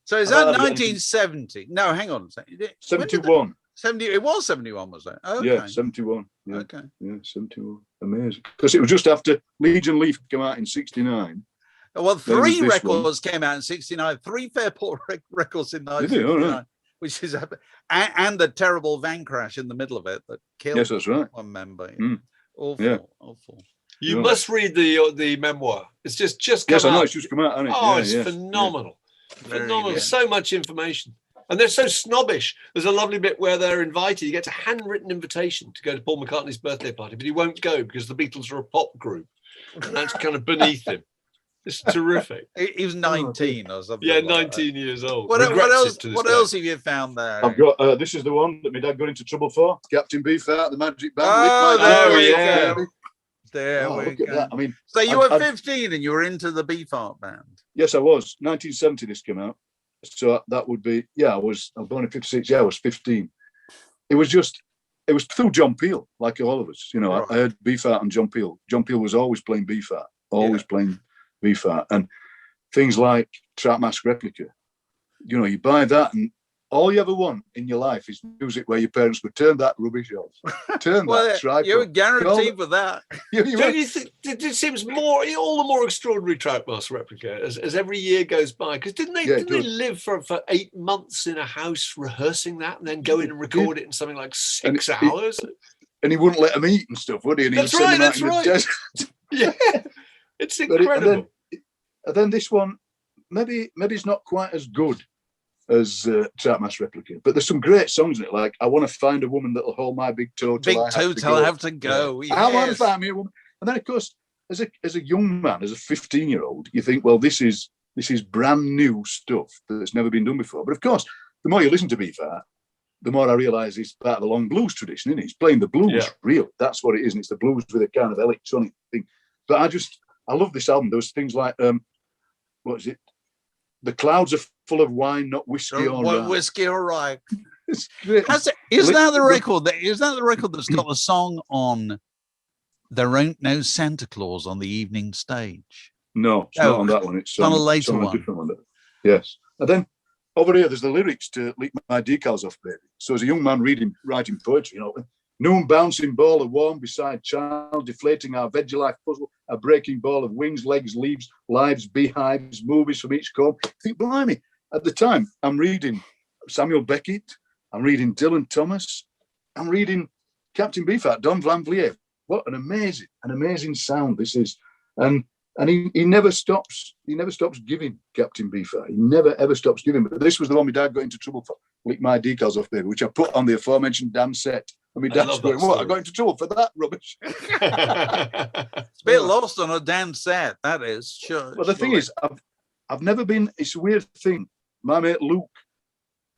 So is I that don't have 1970? No, hang on a second. When did that- 71. 70. It was 71, was it? Okay. Yeah, 71. Yeah. Okay. Yeah, 71. Amazing. Because it was just after Legion Leaf came out in 69. Well, There was 3 this records came out in 69, 3 Fairport records in Did they? All 1969, right. which is and the terrible van crash in the middle of it that killed Yes, that's right. one member. Mm. Awful, Yeah. awful. You Yeah. must read the memoir. It's just come Yes, I know. out. It's just come out, hasn't it? Oh, Yeah, it's yes, phenomenal. Very Phenomenal. good. So much information. And they're so snobbish. There's a lovely bit where they're invited. You get a handwritten invitation to go to Paul McCartney's birthday party, but he won't go because the Beatles are a pop group. And that's kind of beneath him. It's terrific. He was 19 or something. Yeah, like 19 years old. What Regrets else? it to this What day. else have you found there? I've got this is the one that my dad got into trouble for. Captain Beefheart, the Magic Band. Oh, there we yeah. go. There we Look at go. that. I mean, So you were 15 and you were into the Beefheart band. yes, I was. 1970 this came out. So that would be, I was born in 56. Yeah, I was 15. It was through John Peel, like all of us. You know, Right. I heard Beefheart and John Peel. John Peel was always playing Beefheart, playing Beefheart. And things like Trout Mask Replica. You know, you buy that and all you ever want in your life is music where your parents would turn that rubbish off. Turn that tripod. You were guaranteed for that. Don't you think it seems all the more extraordinary Trout Mask Replica as every year goes by? Because didn't they live for 8 months in a house rehearsing that and then go in and record it in something like 6 hours? And he wouldn't let them eat and stuff, would he? And he would send them out in the desert. Yeah, it's incredible. And then this one, maybe it's not quite as good as Trout Mask Replica, but there's some great songs in it, like I Want to Find a Woman That'll Hold My Big Toe Till I Have to Go. Yes. I want to find me a woman. And then, of course, as a young man, as a 15-year-old, you think, well, this is brand new stuff that's never been done before. But of course, the more you listen to Beefheart, the more I realise he's part of the long blues tradition, isn't he? He's playing the blues, real. That's what it is, and it's the blues with a kind of electronic thing. But I love this album. There was things like, what is it? The clouds are full of wine, not whiskey or rye. Whiskey or rye. It's great. Is that the record? Is that the record that's got the song on There Ain't No Santa Claus on the Evening Stage? No, it's not on that one. It's on a later on one. A different one. Yes. And then over here, there's the lyrics to Lick My Decals Off, Baby. So as a young man writing poetry, you know, noon bouncing ball of warm beside child, deflating our veggie life puzzle, a breaking ball of wings, legs, leaves, lives, beehives, movies from each comb. Think, blimey, at the time, I'm reading Samuel Beckett, I'm reading Dylan Thomas, I'm reading Captain Beefheart, Don Vlanvlier. What an amazing sound this is. And he never stops giving Captain Beefheart. He never ever stops giving. But this was the one my dad got into trouble for, Lick My Decals Off, Baby, which I put on the aforementioned Dan set. And my dad's going, what? I got into trouble for that rubbish. It's a bit lost on a Dan set, that is. Sure. Well, the thing is, I've never been, it's a weird thing. My mate Luke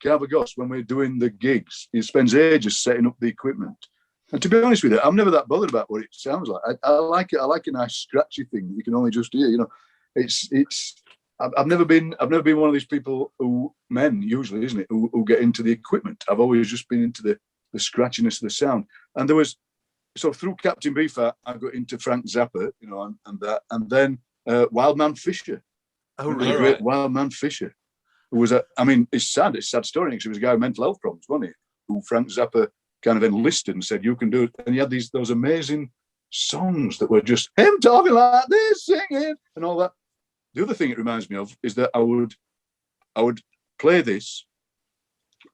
Carvagos, when we're doing the gigs, he spends ages setting up the equipment. And to be honest with you, I'm never that bothered about what it sounds like. I like it. I like a nice scratchy thing that you can only just hear. You know, I've never been one of these people men usually, isn't it, who get into the equipment. I've always just been into the scratchiness of the sound. And there was, so through Captain Beefheart, I got into Frank Zappa, you know, and then Wild Man Fischer. Oh, really? Great Wild Man Fischer, who was it's sad story. Because he was a guy with mental health problems, wasn't he? Who Frank Zappa kind of enlisted and said, you can do it. And he had those amazing songs that were just him talking like this, singing and all that. The other thing it reminds me of is that I would play this,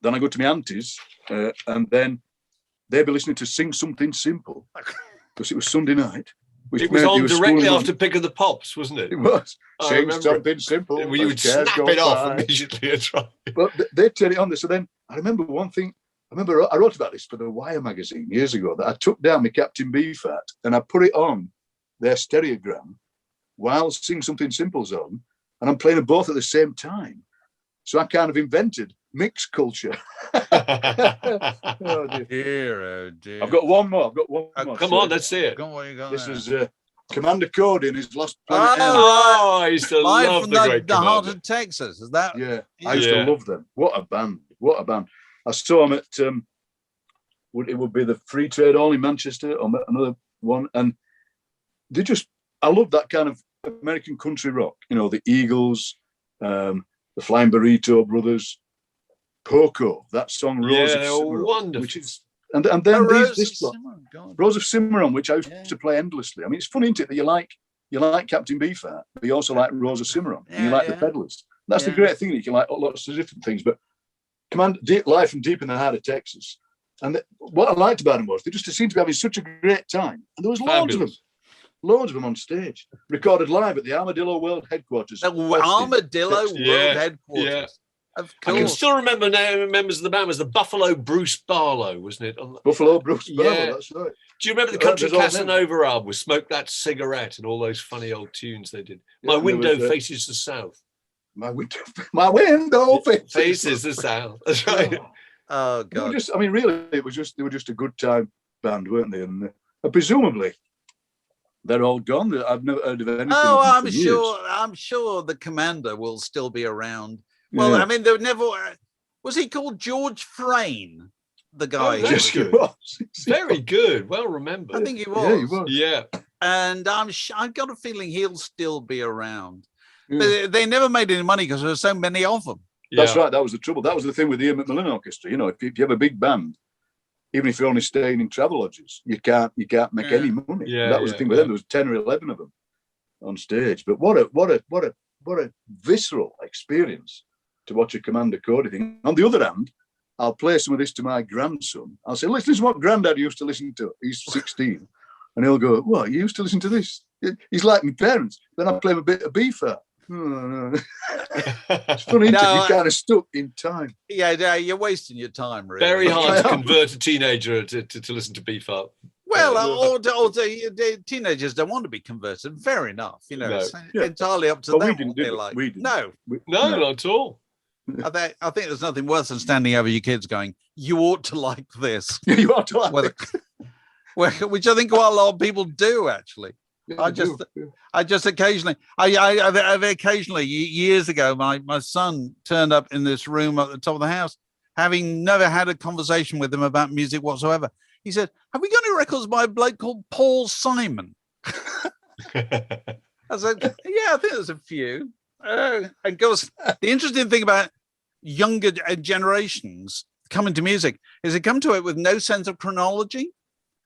then I go to my aunties, and then they'd be listening to Sing Something Simple, because it was Sunday night. It was on directly after Pick of the Pops, wasn't it? It was. Sing Something Simple. Well, you would snap it off immediately. But they'd turn it on there. So then I remember one thing. I wrote about this for the Wire magazine years ago, that I took down my Captain Beefheart and I put it on their stereogram while Sing Something Simple's on, and I'm playing them both at the same time. So I kind of invented mixed culture. Oh dear. I've got one more. Come on, let's see it. Come on, what you got This there? is Commander Cody in his Lost Planet. Oh, I used to love the Great the heart Commander. of Texas. Is that? Yeah, I used to love them. What a band. I saw them at, it would be the Free Trade Hall in Manchester, or another one. And I love that kind of American country rock. You know, the Eagles, the Flying Burrito Brothers, Poco, that song, Rose of Cimarron. Wonderful. Which is, and then this Cimarron, God. Rose of Cimarron, which I used to play endlessly. I mean, it's funny, isn't it, that you like Captain Beefheart, but you also like Rose of Cimarron, and you like the Peddlers. That's the great thing, that you can like lots of different things, but live from deep in the heart of Texas. And what I liked about them was they just seemed to be having such a great time. And there was loads of them on stage, recorded live at the Armadillo World Headquarters. The Armadillo World Headquarters. Of I can course. still remember now. Members of the band was the Buffalo Bruce Barlow, wasn't it? Buffalo Bruce Barlow, Yeah. that's right. Do you remember the Yeah, Country there's all Casanova album with Smoke That Cigarette and all those funny old tunes they did? Yeah, My and there window was, faces the south. My window Faces the south. That's right. Oh They were God. just, I mean, really, they were just a good time band, weren't they? And presumably, they're all gone. I've never heard of anything. Oh, of them I'm for sure. years. I'm sure the commander will still be around. Well, Yeah. I mean, there never was he called George Frayne, the guy. Oh, Yes, good. he was. Very good. Well remembered. I think he Yeah, he was. was. Yeah. And I've got a feeling he'll still be around. Yeah. But they never made any money because there were so many of them. That's Yeah. right. That was the trouble. That was the thing with the Ian McMillan Orchestra. You know, if you have a big band, even if you're only staying in travel lodges, you can't make Yeah. any money. Yeah, And that was yeah, the thing with them. There was 10 or 11 of them on stage. But what a visceral experience to watch a Commander Cody thing. On the other hand, I'll play some of this to my grandson. I'll say, listen to what Grandad used to listen to. He's 16. And he'll go, what, you used to listen to this? He's like my parents. Then I'll play him a bit of Beefheart. Oh, no. It's funny, isn't it? No, You're kind of stuck in time. Yeah, you're wasting your time, really. Very hard to I am. convert a teenager to listen to Beefheart. Well, the teenagers don't want to be converted. Fair enough. You know, No. it's Yeah. entirely up to But we them didn't, what did they we? like. We didn't. No, No, not at all. I think there's nothing worse than standing over your kids going, "You ought to like this," You ought to like Well, it. which I think quite a lot of people do actually. Yeah, I you just- do. Yeah. I just occasionally, I occasionally years ago, my son turned up in this room at the top of the house, having never had a conversation with him about music whatsoever. He said, "Have we got any records by a bloke called Paul Simon?" I said, "Yeah, I think there's a few." And of course, the interesting thing about younger generations coming to music is they come to it with no sense of chronology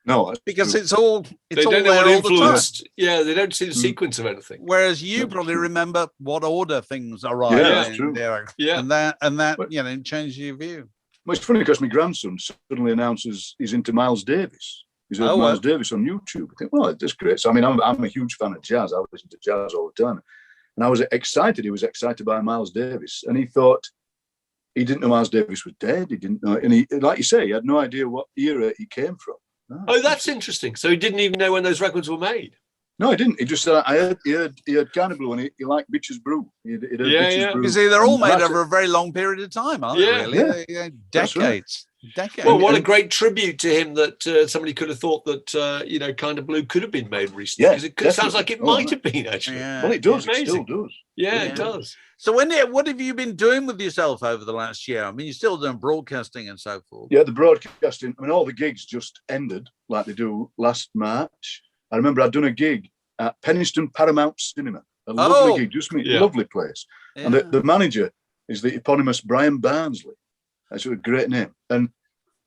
No, that's because true. it's all They all don't know there what all the time. influenced. Yeah, they don't see the Mm. sequence of anything. Whereas you That's probably true. remember what order things arrive Yeah, that's in, true. Yeah. and that But- you know changes your view. Well, it's funny because my grandson suddenly announces he's into Miles Davis. He's heard Oh, Miles well. Davis on YouTube. I think, well, that's great. So, I mean, I'm a huge fan of jazz. I listen to jazz all the time. And I was excited. He was excited by Miles Davis. And he thought he didn't know Miles Davis was dead. He didn't know. And he, like you say, he had no idea what era he came from. Oh, that's interesting. So he didn't even know when those records were made. No, he didn't. He just said, he heard Kind of Blue and he liked Bitches Brew. He'd heard Yeah, Bitches yeah. Brew. You see, they're all And made that's over it. a very long period of time, aren't Yeah. they? Really, Yeah. Decades, That's right. decades. Well, what a and- great tribute to him that somebody could have thought that, Kind of Blue could have been made recently. Yeah, Because it sounds like it definitely. might have been, actually. Yeah. Well, it does. It Amazing. still does. Yeah, Yeah. it does. So what have you been doing with yourself over the last year? I mean, you're still doing broadcasting and so forth. Yeah, the broadcasting. I mean, all the gigs just ended like they do last March. I remember I'd done a gig at Penistone Paramount Cinema, a lovely gig, just me, Yeah. lovely place. And Yeah. the manager is the eponymous Brian Barnsley. That's a great name. And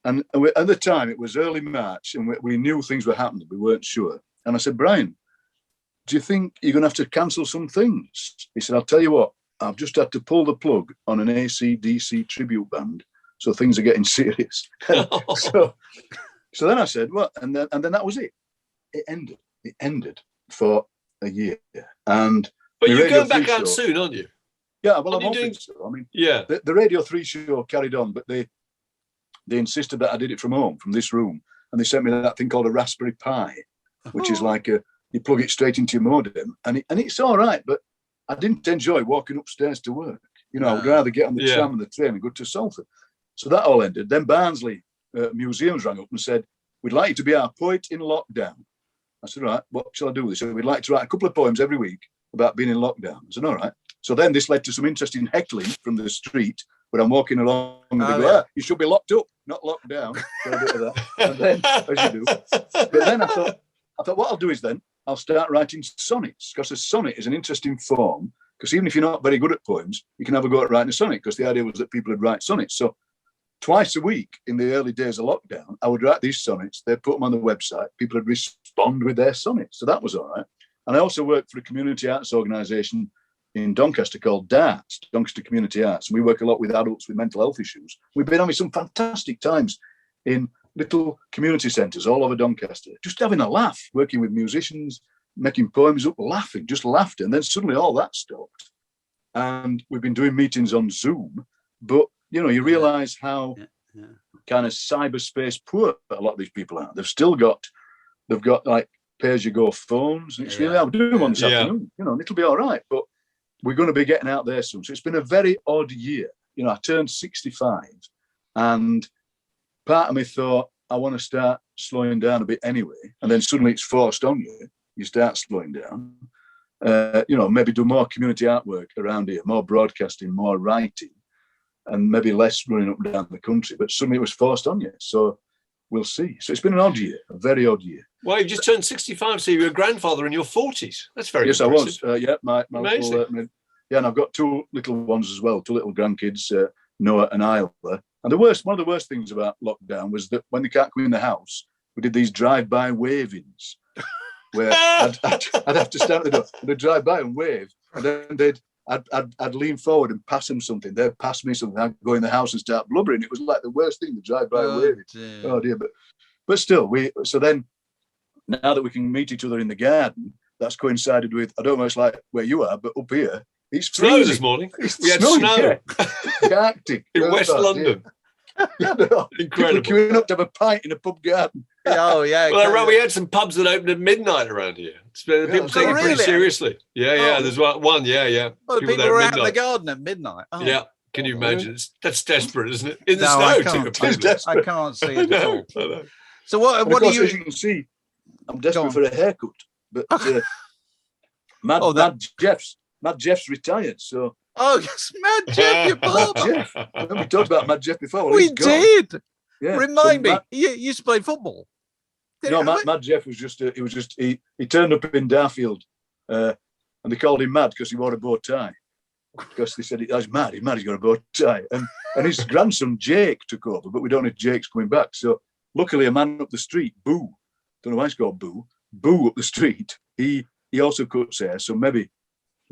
at the time, it was early March, and we knew things were happening. We weren't sure. And I said, Brian, do you think you're going to have to cancel some things? He said, I'll tell you what, I've just had to pull the plug on an AC/DC tribute band, so things are getting serious. so then I said, well, and then that was it. It ended for a year. And But the you're Radio going back 3 out show- soon, aren't you? yeah, well, What I'm are you hoping doing? so. I mean, Yeah. the Radio 3 show carried on, but they insisted that I did it from home, from this room, and they sent me that thing called a Raspberry Pi, which is like you plug it straight into your modem, and it's all right, but I didn't enjoy walking upstairs to work. You know, I would No. rather get on the Yeah. tram and the train and go to Salford. So that all ended. Then Barnsley Museums rang up and said, we'd like you to be our poet in lockdown. I said, all right, what shall I do? They said, we'd like to write a couple of poems every week about being in lockdown. I said, all right. So then this led to some interesting heckling from the street where I'm walking along and they Oh, go, yeah. you should be locked up, not locked down. So a bit of that. And then, as you do. But then I thought what I'll do is then I'll start writing sonnets, because a sonnet is an interesting form, because even if you're not very good at poems, you can have a go at writing a sonnet, because the idea was that people would write sonnets. So twice a week in the early days of lockdown, I would write these sonnets, they'd put them on the website, people would respond with their sonnets. So that was all right. And I also worked for a community arts organisation in Doncaster called DARTS, Doncaster Community Arts. And we work a lot with adults with mental health issues. We've been having some fantastic times in little community centres all over Doncaster, just having a laugh, working with musicians, making poems up, laughing, just laughter. And then suddenly all that stopped. And we've been doing meetings on Zoom. But you realise how Yeah. kind of cyberspace poor a lot of these people are. They've got like pay-as-you-go phones, and it's really, I'm doing one this afternoon, and it'll be all right. But we're going to be getting out there soon. So it's been a very odd year. I turned 65, and part of me thought I want to start slowing down a bit anyway. And then suddenly it's forced on you. You start slowing down. Maybe do more community artwork around here, more broadcasting, more writing, and maybe less running up and down the country. But suddenly it was forced on you. So we'll see. So it's been an odd year, a very odd year. Well, you've just turned 65, so you're a grandfather in your 40s. That's very Yes, impressive. I was. My little, and I've got two little ones as well, two little grandkids, Noah and Isla. And one of the worst things about lockdown was that when they can't come in the house, we did these drive-by wavings, where I'd have to stand at the door, and they'd drive by and wave, and then I'd lean forward and pass them something. They'd pass me something. I'd go in the house and start blubbering. It was like the worst thing, the drive-by waving. Dear. Oh dear! But still, so then now that we can meet each other in the garden, that's coincided with, I don't know, it's like where you are, but up here it's freezing. Snow this morning. We had snowing, snow. The Arctic in West London. Incredible. People queuing up to have a pint in a pub garden. Oh yeah. Well, we had some pubs that opened at midnight around here. People take it pretty seriously. Yeah. There's one. Yeah. Well, people were out in the garden at midnight. Oh. Yeah. Can you imagine? That's desperate, isn't it? In the snow. I can't see it at all. I know. So what do you? As you can see, I'm desperate for a haircut, but Mad Jeff's retired, so. Oh, yes, Mad Jeff, your barber. Jeff. We talked about Mad Jeff before. Well, we did. Yeah. Remind me, you used to play football. Mad Jeff was he turned up in Darfield, and they called him Mad because he wore a bow tie. Because they said he's mad. He's got a bow tie, and his grandson Jake took over, but we don't know if Jake's coming back. So luckily, a man up the street, Boo, don't know why he's called Boo up the street. He also cuts hair, so maybe.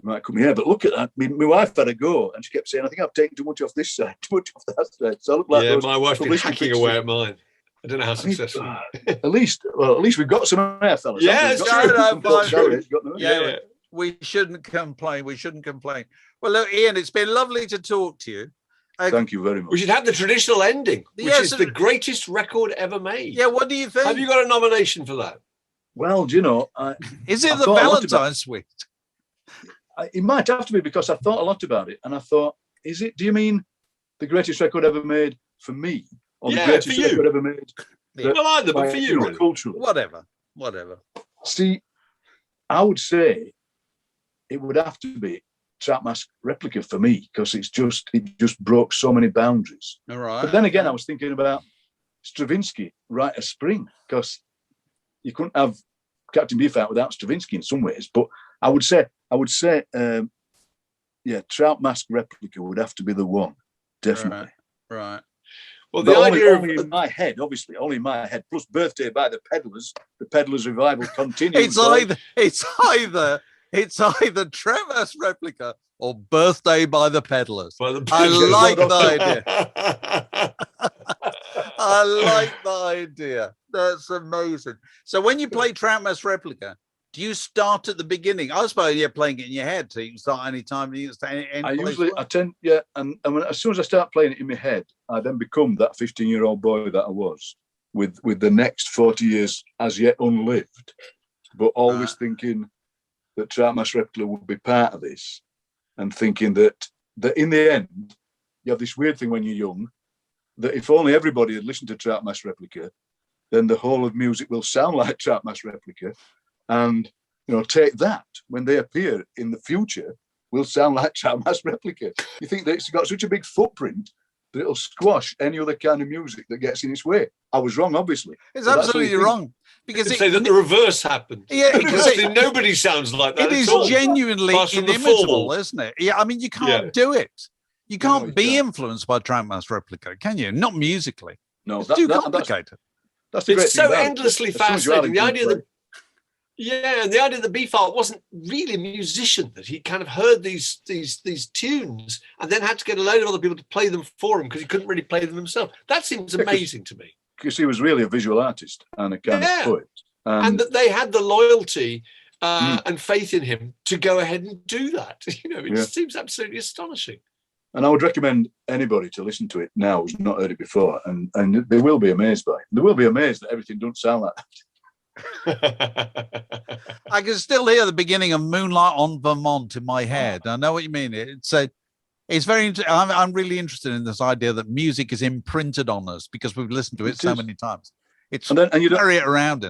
Might come here, but look at that. My wife had a go, and she kept saying, "I think I've taken too much off this side, too much off that side." So I look like my wife's been hacking away at mine. I don't know how successful. At least we've got some hair, fellas. Yeah, it's true. Yeah, we shouldn't complain. Well, look, Ian, it's been lovely to talk to you. Thank you very much. We should have the traditional ending, which is the greatest record ever made. Yeah, what do you think? Have you got a nomination for that? Well, do you know, is it the Valentyne suite? It might have to be, because I thought a lot about it, and I thought, is it? Do you mean the greatest record ever made for me, or the greatest record ever made? Well, either, but for you, really. Culturally. Whatever. See, I would say it would have to be Trout Mask Replica for me, because it just broke so many boundaries. All right. But then again, I was thinking about Stravinsky, Rite of Spring, because you couldn't have Captain Beefheart without Stravinsky in some ways. But I would say, Trout Mask Replica would have to be the one, definitely. Right. Well, the idea only in my head, obviously, only in my head. Plus, Birthday by the Peddlers. The Peddlers revival continues. It's either Trout Mask Replica or Birthday by the Peddlers. I like the idea. I like the idea. That's amazing. So when you play Trout Mask Replica, do you start at the beginning? I suppose you're playing it in your head, so you can start any time. And as soon as I start playing it in my head, I then become that 15-year-old boy that I was, with the next 40 years as yet unlived, but always thinking that Trout Mask Replica would be part of this, and thinking that in the end, you have this weird thing when you're young, that if only everybody had listened to Trout Mask Replica, then the whole of music will sound like Trout Mask Replica. And, take that, when they appear in the future, will sound like Trout Mask Replica. You think that it's got such a big footprint that it'll squash any other kind of music that gets in its way. I was wrong, obviously. It's absolutely wrong. Because say that the reverse happened. Yeah, because nobody sounds like that. It is genuinely inimitable, isn't it? Yeah, I mean, you can't do it. You can't be influenced by Trout Mask Replica, can you? Not musically. No, it's too complicated. It's so endlessly fascinating. The idea that and the idea that Beefheart wasn't really a musician, that he kind of heard these tunes and then had to get a load of other people to play them for him because he couldn't really play them himself. That seems amazing to me. Because he was really a visual artist and a kind of poet. And that they had the loyalty and faith in him to go ahead and do that. It seems absolutely astonishing. And I would recommend anybody to listen to it now who's not heard it before, and they will be amazed by it. They will be amazed that everything doesn't sound like that. I can still hear the beginning of Moonlight on Vermont in my head. I know what you mean. It's very. I'm really interested in this idea that music is imprinted on us because we've listened to it so many times. It's and you carry it around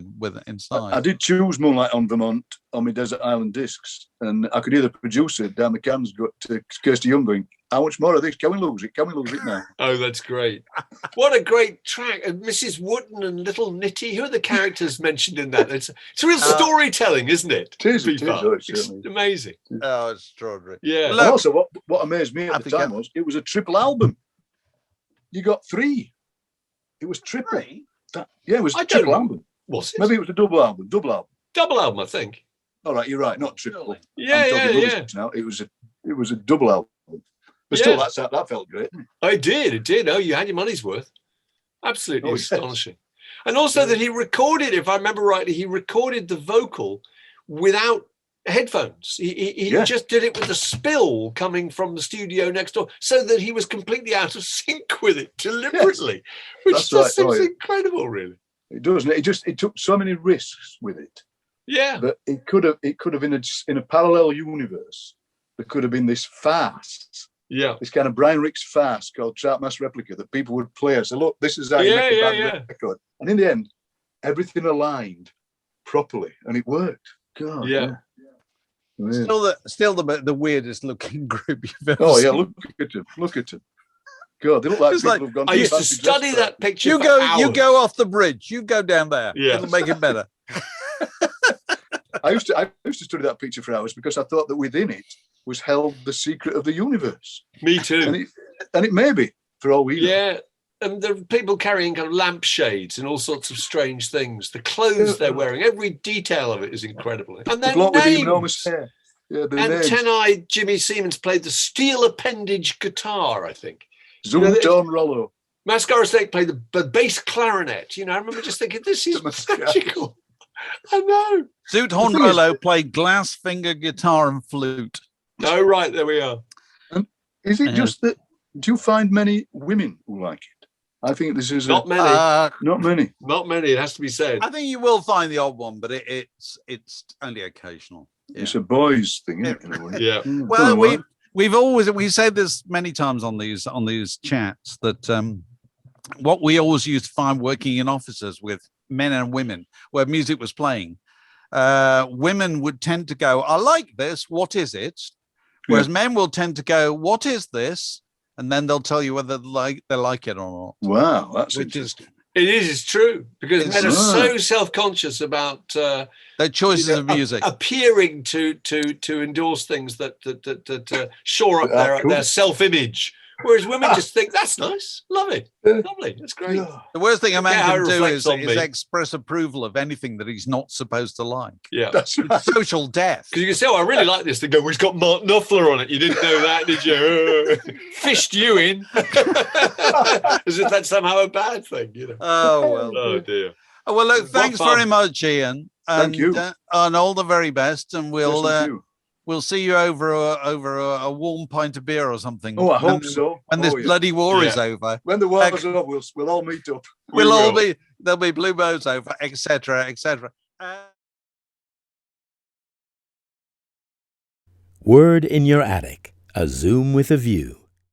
inside. I did choose Moonlight on Vermont on my Desert Island discs, and I could hear the producer down the cans go to Kirsty Young going, "How much more of this? Can we lose it? Can we lose it now?" Oh, that's great! What a great track! And Mrs. Wooden and Little Nitty. Who are the characters mentioned in that? It's real storytelling, isn't it? It is. It's amazing. Oh, it's extraordinary. Yeah. And also, what amazed me at the time was it was a triple album. You got 3. It was triple. It was a triple album. Was it? Maybe it was a double album. Double album, I think. All right, you're right. Not triple. Yeah. Now it was a double album. But still, that felt great. Didn't it? It did. Oh, you had your money's worth. Absolutely astonishing. And also that he recorded, if I remember rightly, he recorded the vocal without headphones. He just did it with the spill coming from the studio next door, so that he was completely out of sync with it deliberately, which just seems incredible, really. It does. It took so many risks with it. Yeah. That it could have been in a parallel universe. There could have been this farce. Yeah. This kind of Brian Ricks farce called Trout Replica that people would play and say, "Look, this is how you make a bad record." And in the end, everything aligned properly, and it worked. God. Yeah. Still the weirdest looking group you've ever seen. Yeah, look at them. God, they look like people who've gone. I used to study that picture. You go off the bridge. You go down there. Yeah. It'll make it better. I used to study that picture for hours because I thought that within it was held the secret of the universe. Me too. And it may be, for all we know. Yeah. And the people carrying kind of lampshades and all sorts of strange things. The clothes they're wearing, every detail of it is incredible. And their names. With the enormous hair. Yeah, Ten-eyed Jimmy Siemens played the steel appendage guitar, I think. Zoomed-on Rollo. Mascara Snake played the bass clarinet. I remember just thinking, this is magical. I know. Zoot Horn Rollo played glass finger guitar and flute. Oh, right, there we are. And is it just that? Do you find many women who like it? I think this is not many. Not many. Not many. It has to be said. I think you will find the odd one, but it's only occasional. Yeah. It's a boys' thing, isn't it? In a way? Yeah. Well, we've said this many times on these chats that what we always used to find working in offices with men and women where music was playing, women would tend to go, "I like this. What is it?" Whereas men will tend to go, "What is this?" And then they'll tell you whether they like it or not. Wow, that's interesting. It's true, because men are so self-conscious about their choices of music, appearing to endorse things that shore up their self-image. Whereas women just think, that's nice, love it, lovely, that's great. Yeah. The worst thing a man can do is express approval of anything that he's not supposed to like. Yeah, that's right. Social death. Because you can say, "Oh, I really like this." They go, "Well, it's got Mark Knopfler on it. You didn't know that, did you?" Fished you in, as if that's somehow a bad thing, Oh well. Oh dear. Oh, well, look, thanks very much, Ian. Thank you. And all the very best. And we'll see you over a warm pint of beer or something. Oh, I hope so. When this bloody war is over. When the war is over, we'll all meet up. There'll be blue bows over, etc., etc. Word in Your Attic, a Zoom with a View.